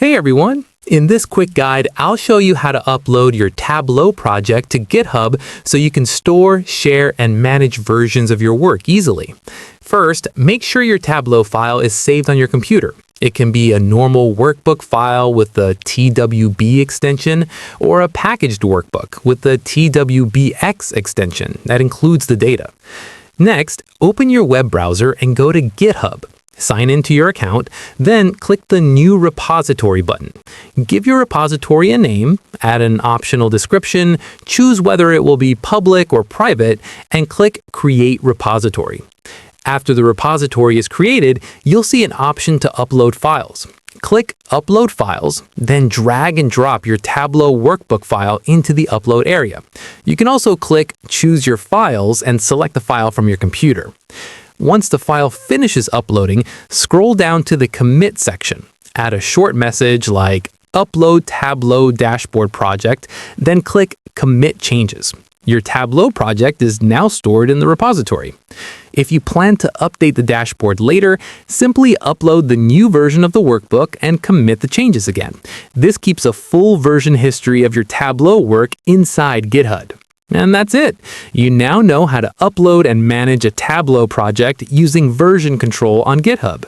Hey everyone! In this quick guide, I'll show you how to upload your Tableau project to GitHub so you can store, share, and manage versions of your work easily. First, make sure your Tableau file is saved on your computer. It can be a normal workbook file with the TWB extension or a packaged workbook with the TWBX extension that includes the data. Next, open your web browser and go to GitHub. Sign into your account, then click the New Repository button. Give your repository a name, add an optional description, choose whether it will be public or private, and click Create Repository. After the repository is created, you'll see an option to upload files. Click Upload Files, then drag and drop your Tableau workbook file into the upload area. You can also click Choose Your Files and select the file from your computer. Once the file finishes uploading, scroll down to the Commit section. Add a short message like Upload Tableau Dashboard Project, then click Commit Changes. Your Tableau project is now stored in the repository. If you plan to update the dashboard later, simply upload the new version of the workbook and commit the changes again. This keeps a full version history of your Tableau work inside GitHub. And that's it. You now know how to upload and manage a Tableau project using version control on GitHub.